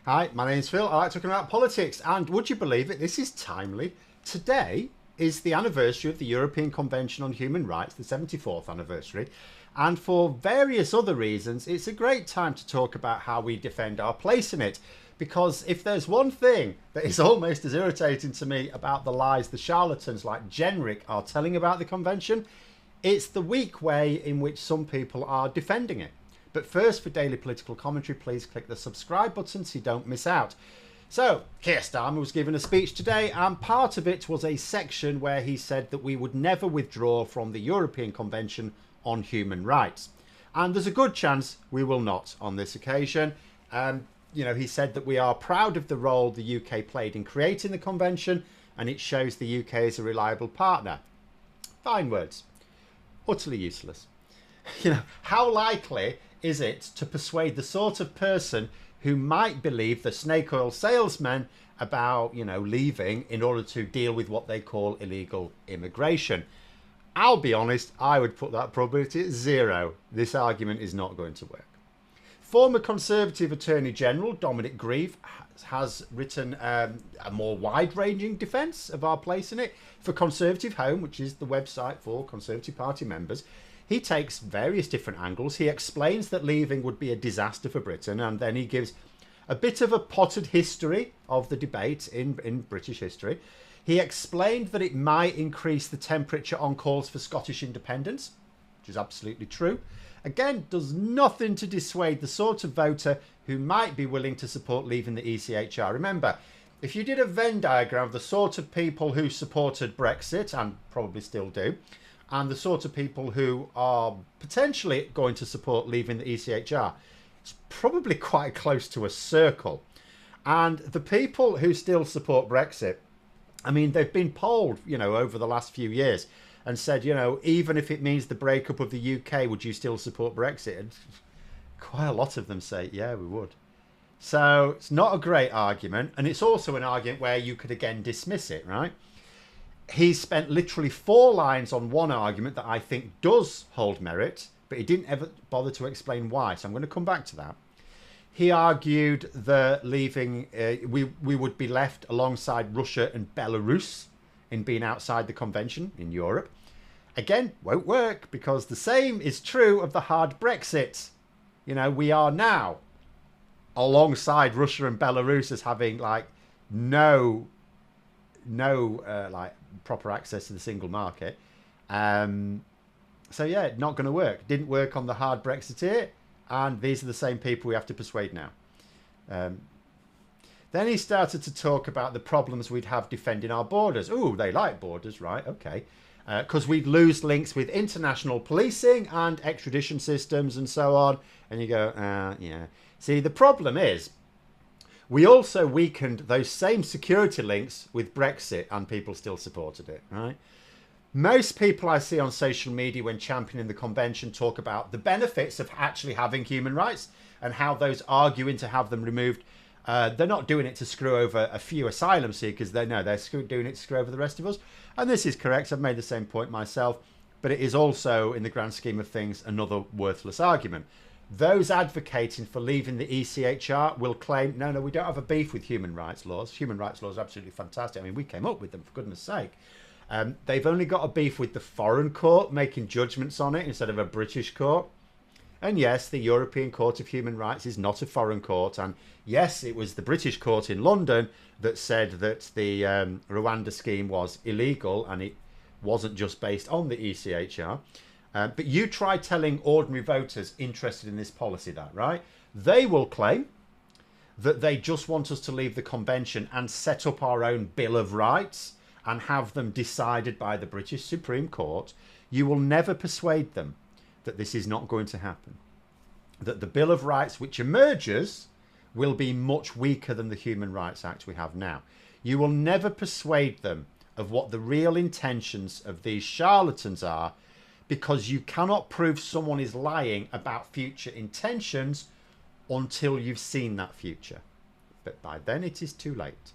Hi, my name's Phil. I like talking about politics, and would you believe it, this is timely. Today is the anniversary of the European Convention on Human Rights, the 74th anniversary, and for various other reasons, it's a great time to talk about how we defend our place in it. Because if there's one thing that is almost as irritating to me about the lies the charlatans like Genrick are telling about the convention, it's the weak way in which some people are defending it. But first, for daily political commentary, please click the subscribe button so you don't miss out. So, Keir Starmer was given a speech today, and part of it was a section where he said that we would never withdraw from the European Convention on Human Rights. And there's a good chance we will not on this occasion. He said that we are proud of the role the UK played in creating the convention, and it shows the UK is a reliable partner. Fine words. Utterly useless. How likely is it to persuade the sort of person who might believe the snake oil salesman about, leaving in order to deal with what they call illegal immigration? I'll be honest, I would put that probability at zero. This argument is not going to work. Former Conservative Attorney General Dominic Grieve has written a more wide-ranging defence of our place in it. For Conservative Home, which is the website for Conservative Party members, he takes various different angles. He explains that leaving would be a disaster for Britain, and then he gives a bit of a potted history of the debate in British history. He explained that it might increase the temperature on calls for Scottish independence, which is absolutely true. Again, does nothing to dissuade the sort of voter who might be willing to support leaving the ECHR. Remember, if you did a Venn diagram of the sort of people who supported Brexit, and probably still do, and the sort of people who are potentially going to support leaving the ECHR, it's probably quite close to a circle. And the people who still support Brexit, I mean, they've been polled, over the last few years and said, even if it means the breakup of the UK, would you still support Brexit? And quite a lot of them say, yeah, we would. So it's not a great argument. And it's also an argument where you could again dismiss it, right? He spent literally 4 lines on one argument that I think does hold merit, but he didn't ever bother to explain why. So I'm going to come back to that. He argued that leaving, we would be left alongside Russia and Belarus in being outside the convention in Europe. Again, won't work, because the same is true of the hard Brexit. We are now alongside Russia and Belarus as having no proper access to the single market. So yeah, not going to work. Didn't work on the hard Brexiteer, and these are the same people we have to persuade now. Then he started to talk about the problems we'd have defending our borders. Ooh, they like borders, right? Okay. Because we'd lose links with international policing and extradition systems and so on. And you go, yeah. See, the problem is, we also weakened those same security links with Brexit, and people still supported it, right? Most people I see on social media when championing the convention talk about the benefits of actually having human rights and how those arguing to have them removed. They're not doing it to screw over a few asylum seekers. They're doing it to screw over the rest of us. And this is correct. I've made the same point myself. But it is also, in the grand scheme of things, another worthless argument. Those advocating for leaving the ECHR will claim, no, we don't have a beef with human rights laws. Human rights laws are absolutely fantastic. I mean, we came up with them, for goodness sake. They've only got a beef with the foreign court making judgments on it instead of a British court. And yes, the European Court of Human Rights is not a foreign court. And yes, it was the British court in London that said that the Rwanda scheme was illegal, and it wasn't just based on the ECHR. But you try telling ordinary voters interested in this policy that, right? They will claim that they just want us to leave the convention and set up our own Bill of Rights and have them decided by the British Supreme Court. You will never persuade them that this is not going to happen. That the Bill of Rights which emerges will be much weaker than the Human Rights Act we have now. You will never persuade them of what the real intentions of these charlatans are, because you cannot prove someone is lying about future intentions until you've seen that future. But by then it is too late.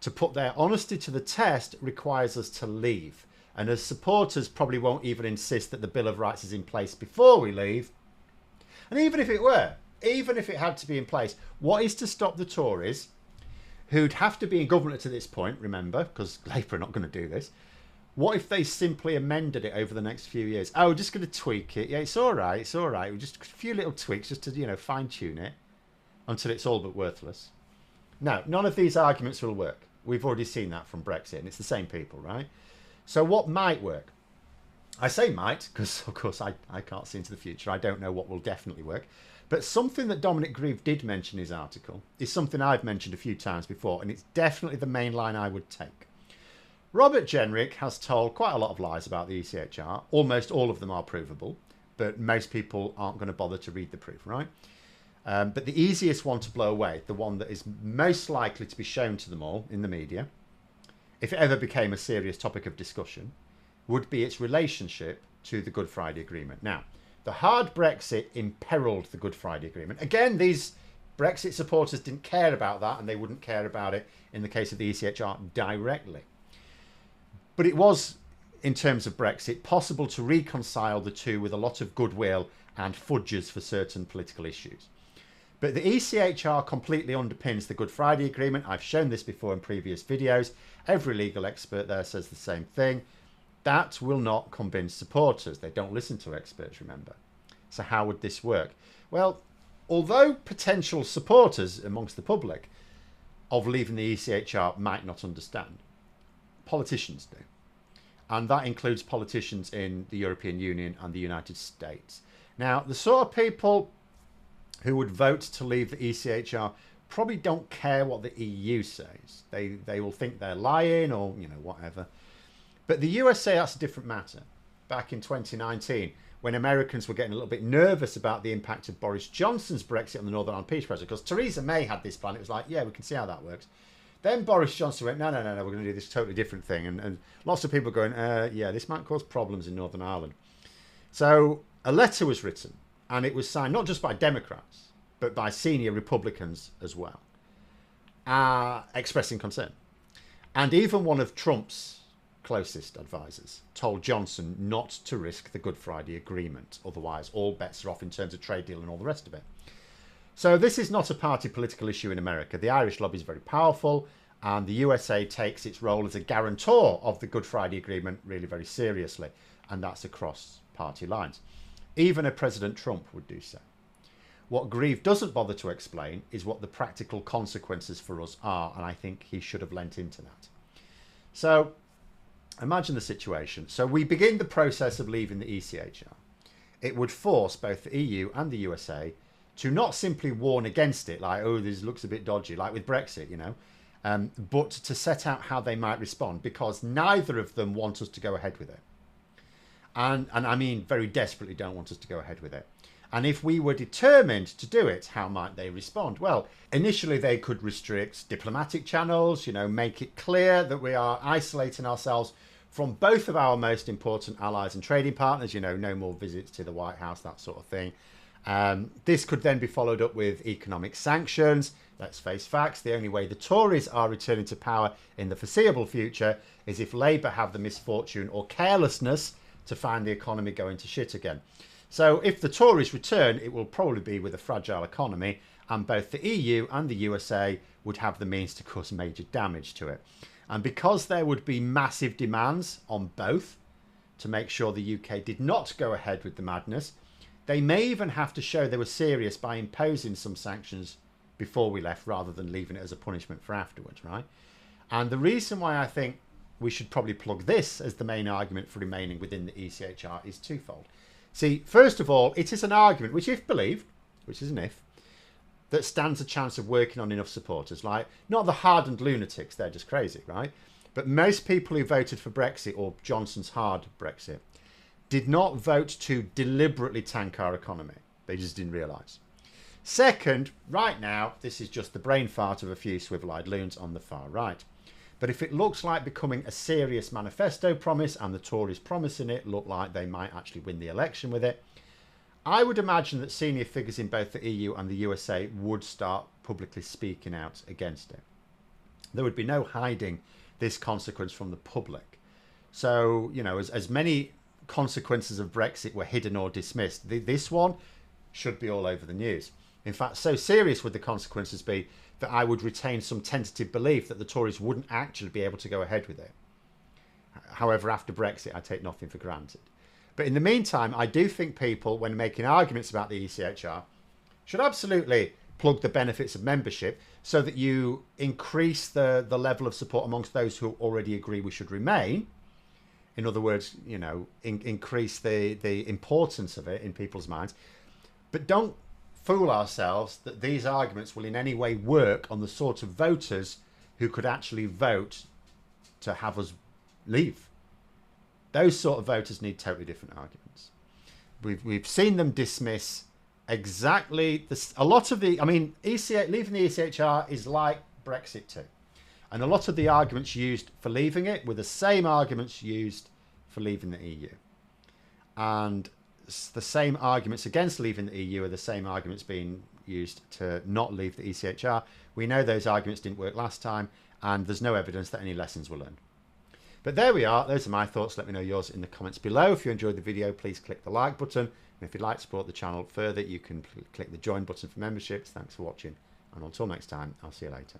To put their honesty to the test requires us to leave. And as supporters probably won't even insist that the Bill of Rights is in place before we leave. And even if it were, even if it had to be in place, what is to stop the Tories, who'd have to be in government at this point, remember, because Labour are not going to do this, what if they simply amended it over the next few years? Oh, we're just going to tweak it. Yeah, it's all right. It's all right. We're just a few little tweaks just to, you know, fine tune it until it's all but worthless. No, none of these arguments will work. We've already seen that from Brexit, and it's the same people, right? So what might work? I say might because, of course, I can't see into the future. I don't know what will definitely work. But something that Dominic Grieve did mention in his article is something I've mentioned a few times before, and it's definitely the main line I would take. Robert Jenrick has told quite a lot of lies about the ECHR. Almost all of them are provable, but most people aren't going to bother to read the proof, right? But the easiest one to blow away, the one that is most likely to be shown to them all in the media, if it ever became a serious topic of discussion, would be its relationship to the Good Friday Agreement. Now, the hard Brexit imperiled the Good Friday Agreement. Again, these Brexit supporters didn't care about that, and they wouldn't care about it in the case of the ECHR directly. But it was, in terms of Brexit, possible to reconcile the two with a lot of goodwill and fudges for certain political issues. But the ECHR completely underpins the Good Friday Agreement. I've shown this before in previous videos. Every legal expert there says the same thing. That will not convince supporters. They don't listen to experts, remember. So how would this work? Well, although potential supporters amongst the public of leaving the ECHR might not understand, politicians do. And that includes politicians in the European Union and the United States. Now, the sort of people who would vote to leave the ECHR probably don't care what the EU says. They will think they're lying or, you know, whatever. But the USA, that's a different matter. Back in 2019, when Americans were getting a little bit nervous about the impact of Boris Johnson's Brexit on the Northern Ireland peace process, because Theresa May had this plan, it was like, yeah, we can see how that works. Then Boris Johnson went, no, we're going to do this totally different thing. And lots of people going, yeah, this might cause problems in Northern Ireland. So a letter was written, and it was signed not just by Democrats, but by senior Republicans as well, expressing concern. And even one of Trump's closest advisors told Johnson not to risk the Good Friday Agreement. Otherwise, all bets are off in terms of trade deal and all the rest of it. So this is not a party political issue in America. The Irish lobby is very powerful, and the USA takes its role as a guarantor of the Good Friday Agreement really very seriously, and that's across party lines. Even a President Trump would do so. What Grieve doesn't bother to explain is what the practical consequences for us are, and I think he should have lent into that. So imagine the situation. So we begin the process of leaving the ECHR. It would force both the EU and the USA to not simply warn against it, like, oh, this looks a bit dodgy, like with Brexit, you know, but to set out how they might respond, because neither of them want us to go ahead with it. And I mean, very desperately don't want us to go ahead with it. And if we were determined to do it, how might they respond? Well, initially they could restrict diplomatic channels, you know, make it clear that we are isolating ourselves from both of our most important allies and trading partners, you know, no more visits to the White House, that sort of thing. This could then be followed up with economic sanctions. Let's face facts, the only way the Tories are returning to power in the foreseeable future is if Labour have the misfortune or carelessness to find the economy going to shit again. So if the Tories return, it will probably be with a fragile economy, and both the EU and the USA would have the means to cause major damage to it. And because there would be massive demands on both to make sure the UK did not go ahead with the madness, they may even have to show they were serious by imposing some sanctions before we left rather than leaving it as a punishment for afterwards, right? And the reason why I think we should probably plug this as the main argument for remaining within the ECHR is twofold. See, first of all, it is an argument which, if believed, which is an if, that stands a chance of working on enough supporters. Like, not the hardened lunatics, they're just crazy, right? But most people who voted for Brexit, or Johnson's hard Brexit, did not vote to deliberately tank our economy. They just didn't realise. Second, right now, this is just the brain fart of a few swivel-eyed loons on the far right. But if it looks like becoming a serious manifesto promise, and the Tories promising it look like they might actually win the election with it, I would imagine that senior figures in both the EU and the USA would start publicly speaking out against it. There would be no hiding this consequence from the public. So, you know, as many consequences of Brexit were hidden or dismissed, this one should be all over the news. In fact, so serious would the consequences be that I would retain some tentative belief that the Tories wouldn't actually be able to go ahead with it. However, after Brexit, I take nothing for granted. But in the meantime, I do think people, when making arguments about the ECHR, should absolutely plug the benefits of membership so that you increase the level of support amongst those who already agree we should remain. In other words, you know, increase the importance of it in people's minds. But don't fool ourselves that these arguments will in any way work on the sort of voters who could actually vote to have us leave. Those sort of voters need totally different arguments. We've seen them dismiss exactly this. A lot of the, I mean, leaving the ECHR is like Brexit too. And a lot of the arguments used for leaving it were the same arguments used for leaving the EU. And the same arguments against leaving the EU are the same arguments being used to not leave the ECHR. We know those arguments didn't work last time, and there's no evidence that any lessons were learned. But there we are. Those are my thoughts. Let me know yours in the comments below. If you enjoyed the video, please click the like button. And if you'd like to support the channel further, you can click the join button for memberships. Thanks for watching. And until next time, I'll see you later.